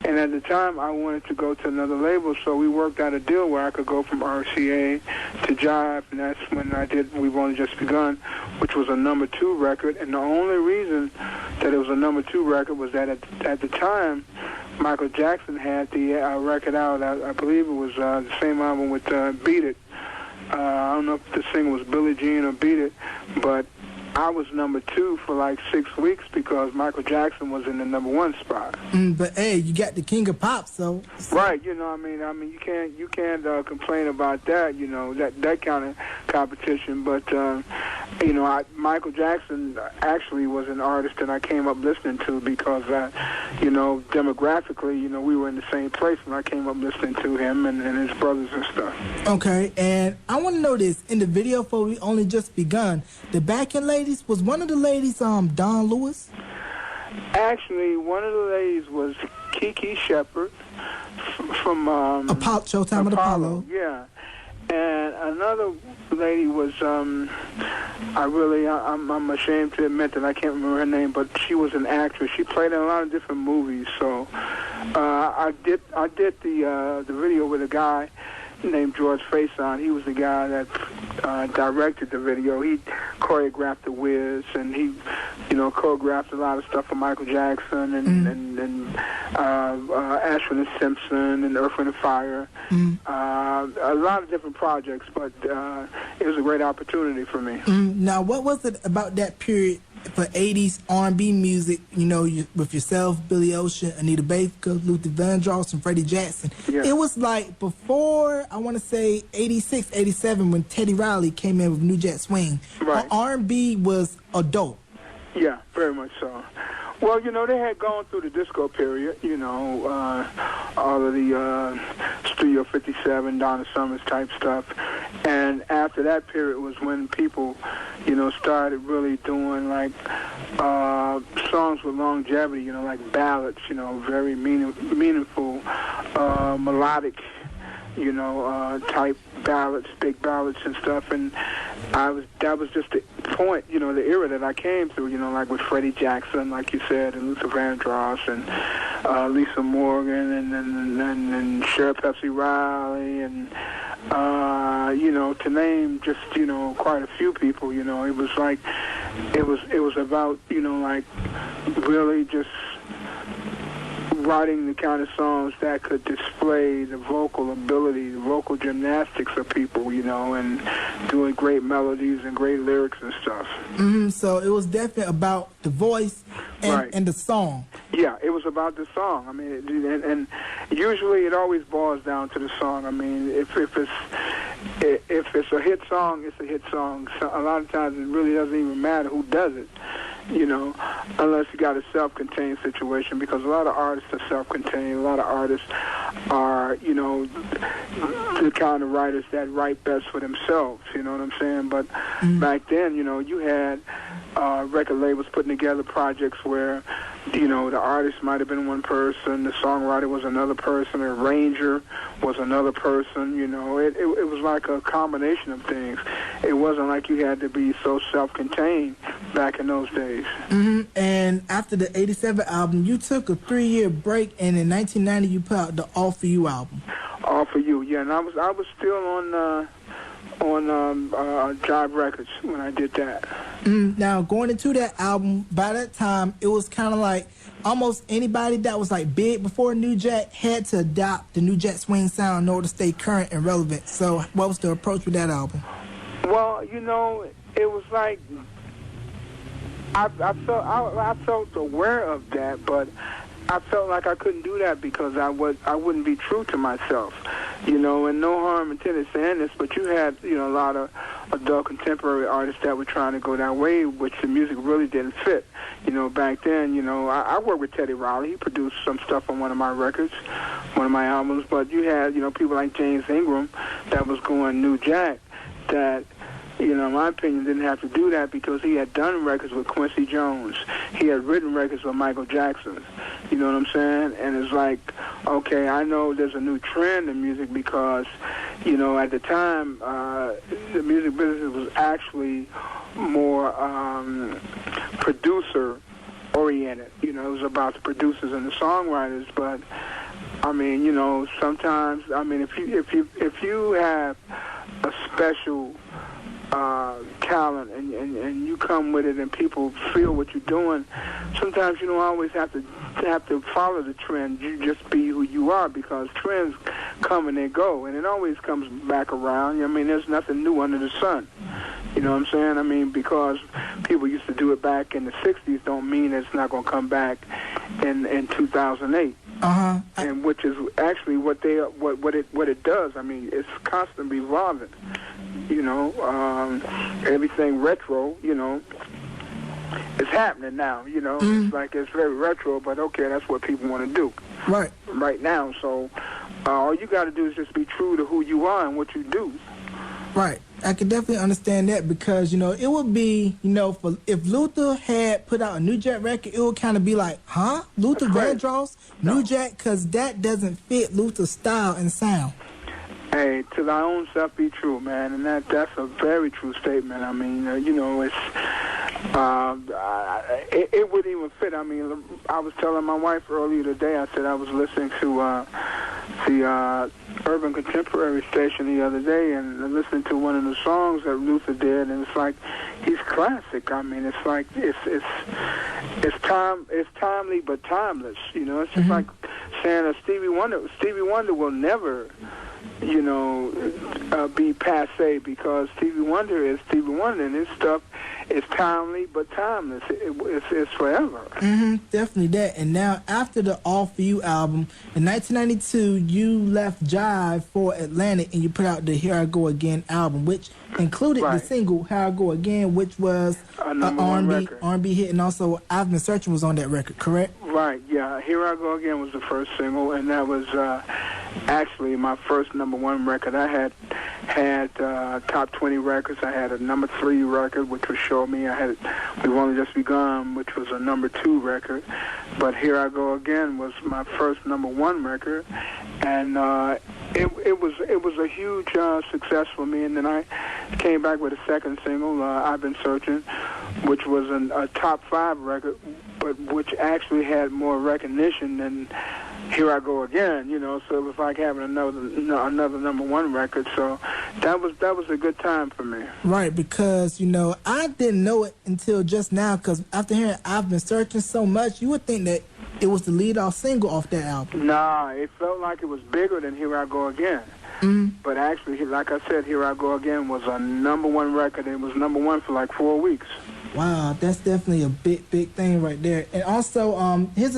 And at the time, I wanted to go to another label, so we worked out a deal where I could go from RCA to Jive, and that's when I did We've Only Just Begun, which was a #2 record. And the only reason that it was a #2 record was that at the time, Michael Jackson had the record out. I believe it was the same album with Beat It. I don't know if the singer was Billie Jean or Beat It, but I was #2 for like 6 weeks because Michael Jackson was in the #1 spot. But hey, you got the King of Pop, so right. You know, I mean, you can't complain about that. You know, that kind of competition. But you know, Michael Jackson actually was an artist that I came up listening to because you know, demographically, you know, we were in the same place when I came up listening to him and his brothers and stuff. Okay, and I want to know this: in the video for We Only Just Begun, the backing ladies, was one of the ladies Dawn Lewis? Actually, one of the ladies was Kiki Shepard from Showtime at Apollo. Yeah, and another lady was I'm ashamed to admit that I can't remember her name, but she was an actress. She played in a lot of different movies. So I did the video with a guy named George Faison. He was the guy that directed the video. He choreographed The Wiz, and he, you know, choreographed a lot of stuff for Michael Jackson and Ashford and Simpson and Earth, Wind and Fire. A lot of different projects, but it was a great opportunity for me. Now, what was it about that period for 80s R&B music, you know, with yourself, Billy Ocean, Anita Baker, Luther Vandross, and Freddie Jackson? Yeah. It was like before, I want to say, 86, 87, when Teddy Riley came in with New Jack Swing. Right. R&B was adult. Yeah, very much so. Well, you know, they had gone through the disco period, you know, all of the Studio 57, Donna Summers type stuff. And after that period was when people, you know, started really doing, like, songs with longevity, you know, like ballads, you know, very meaningful, melodic, you know, type ballads, big ballads and stuff. And that was just the point, you know, the era that I came through, you know, like with Freddie Jackson, like you said, and Luther Vandross, and Lisa Morgan, and Cher Pepsi Riley, and, you know, to name just, you know, quite a few people, you know. It was like, it was about, you know, like, really just writing the kind of songs that could display the vocal ability, the vocal gymnastics of people, you know, and doing great melodies and great lyrics and stuff. So it was definitely about the voice and the song. Yeah, it was about the song. I mean, and usually it always boils down to the song. I mean, if it's a hit song, it's a hit song. So a lot of times it really doesn't even matter who does it, you know, unless you got a self-contained situation, because a lot of artists are self-contained. A lot of artists are, you know, the kind of writers that write best for themselves, you know what I'm saying? But back then, you know, you had record labels putting together projects where, you know, the artist might have been one person, the songwriter was another person, the arranger was another person, you know. It was like a combination of things. It wasn't like you had to be so self-contained back in those days. And after the 87 album, you took a 3-year break, and in 1990 you put out the All For You album. All For You, yeah. And I was still on Jive Records when I did that. Now, going into that album, by that time, it was kind of like almost anybody that was like big before New Jack had to adopt the New Jack Swing sound in order to stay current and relevant. So what was the approach with that album? Well, you know, it was like I felt aware of that, but I felt like I couldn't do that because I wouldn't be true to myself, you know. And no harm intended saying this, but you had, you know, a lot of adult contemporary artists that were trying to go that way, which the music really didn't fit, you know. Back then, you know, I worked with Teddy Riley. He produced some stuff on one of my records, one of my albums. But you had, you know, people like James Ingram that was going New Jack that, you know, in my opinion, didn't have to do that because he had done records with Quincy Jones. He had written records with Michael Jackson. You know what I'm saying? And it's like, okay, I know there's a new trend in music because, you know, at the time, the music business was actually more producer-oriented. You know, it was about the producers and the songwriters, but I mean, you know, sometimes, I mean, if you have a special talent and you come with it and people feel what you're doing, sometimes you don't always have to follow the trend. You just be who you are, because trends come and they go, and it always comes back around. I mean, there's nothing new under the sun. You know what I'm saying? I mean, because people used to do it back in the 60s don't mean it's not going to come back in 2008. And which is actually what it does. I mean, it's constantly evolving. You know, everything retro, you know, it's happening now. You know, it's like it's very retro, but okay, that's what people want to do right now. So all you got to do is just be true to who you are and what you do. Right. I can definitely understand that, because, you know, it would be, you know, if Luther had put out a New Jack record, it would kind of be like, huh? Luther Vandross, New Jack, because that doesn't fit Luther's style and sound. Hey, to thy own self be true, man, and that's a very true statement. I mean, you know, it's it wouldn't even fit. I mean, I was telling my wife earlier today, I said I was listening to the Urban Contemporary station the other day and listening to one of the songs that Luther did, and it's like he's classic. I mean, it's like it's timely but timeless. You know, it's just like saying that Stevie Wonder will never, you know, be passé, because Stevie Wonder is Stevie Wonder, and his stuff is timely but timeless. It's forever. Definitely that. And now, after the All For You album, in 1992, you left Jive for Atlantic, and you put out the Here I Go Again album, which included the single Here I Go Again, which was an R&B hit, and also I've Been Searching was on that record, correct? Right, yeah. Here I Go Again was the first single, and that was actually my first #1 record. I had top 20 records. I had a #3 record, which was Show Me. I had We've Only Just Begun, which was a #2 record. But Here I Go Again was my first #1 record, and it was a huge success for me. And then I came back with a second single, I've Been Searching, which was a top 5 record, but which actually had more recognition than Here I Go Again, you know. So it was like having another #1 record. So that was a good time for me. Right, because, you know, I didn't know it until just now, because after hearing I've Been Searching so much, you would think that it was the lead-off single off that album. Nah, it felt like it was bigger than Here I Go Again. But actually, like I said, Here I Go Again was a #1 record. It was #1 for like 4 weeks. Wow, that's definitely a big thing right there. And also, here's